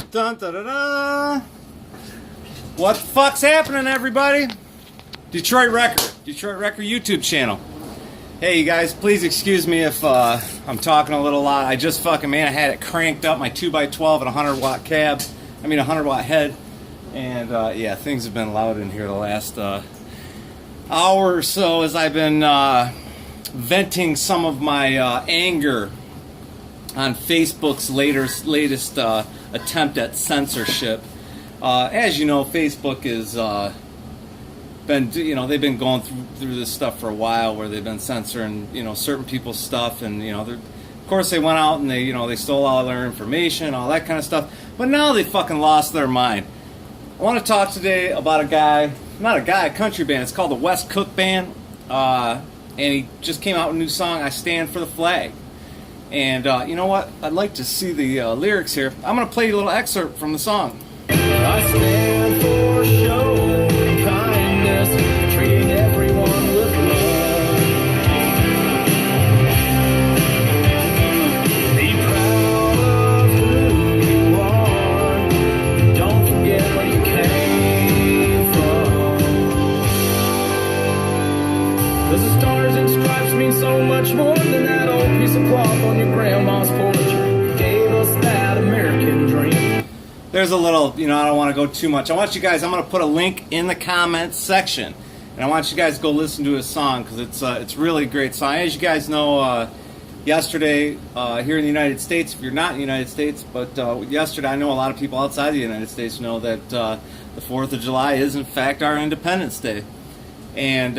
Dun, da, da, da. What the fuck's happening, everybody? Detroit Record YouTube channel. Hey, you guys, please excuse me if I'm talking a little loud. I just fucking, man, I had it cranked up, my 2x12 and 100-watt cab. I mean, 100-watt head. And, yeah, things have been loud in here the last hour or so as I've been venting some of my anger on Facebook's latest attempt at censorship. As you know, Facebook is they've been going through this stuff for a while, where they've been censoring certain people's stuff, and of course they went out and they stole all their information, all that kind of stuff. But now they fucking lost their mind. I want to talk today about a country band. It's called the West Cook Band, and he just came out with a new song, "I Stand for the Flag." And you know what? I'd like to see the lyrics here. I'm going to play you a little excerpt from the song. I stand for showing kindness, treating everyone with love. Be proud of who you are. Don't forget where you came from. 'Cause the stars and stripes mean so much more than that old piece of cloth on your grandma's porch. You gave us that American dream. There's a little, I don't want to go too much. I'm going to put a link in the comments section. And I want you guys to go listen to his song, because it's really a great song. As you guys know, yesterday here in the United States, if you're not in the United States, but yesterday, I know a lot of people outside the United States know that the 4th of July is in fact our Independence Day. And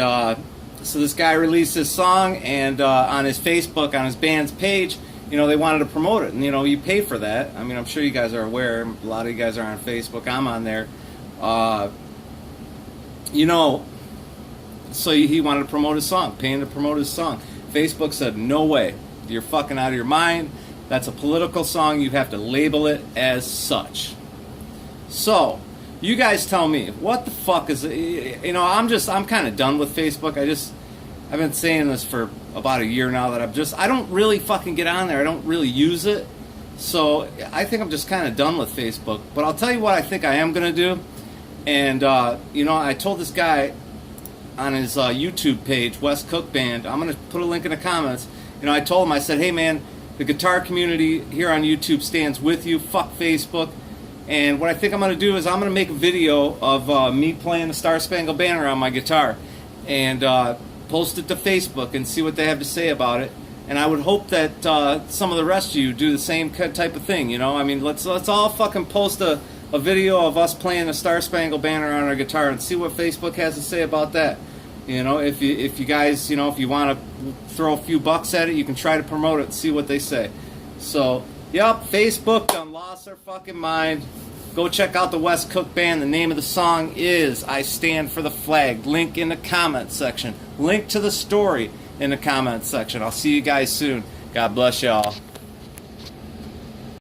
so this guy released this song, and on his Facebook, on his band's page, they wanted to promote it, and you pay for that. I mean, I'm sure you guys are aware. A lot of you guys are on Facebook. I'm on there. So he wanted to promote his song, paying to promote his song. Facebook said, "No way. You're fucking out of your mind. That's a political song. You have to label it as such." So, you guys tell me, what the fuck is it? I'm kind of done with Facebook. I've been saying this for about a year now that I don't really fucking get on there. I don't really use it. So I think I'm just kind of done with Facebook. But I'll tell you what I think I am going to do. And, I told this guy on his YouTube page, West Cook Band, I'm going to put a link in the comments. I told him, I said, "Hey man, the guitar community here on YouTube stands with you. Fuck Facebook. And what I think I'm going to do is I'm going to make a video of me playing the Star Spangled Banner on my guitar. And post it to Facebook and see what they have to say about it. And I would hope that some of the rest of you do the same type of thing, I mean, let's all fucking post a video of us playing the Star Spangled Banner on our guitar and see what Facebook has to say about that. If you guys, if you want to throw a few bucks at it, you can try to promote it and see what they say. So, yep, Facebook done lost their fucking mind. Go check out the West Cook Band. The name of the song is "I Stand for the Flag." Link in the comments section. Link to the story in the comments section. I'll see you guys soon. God bless y'all.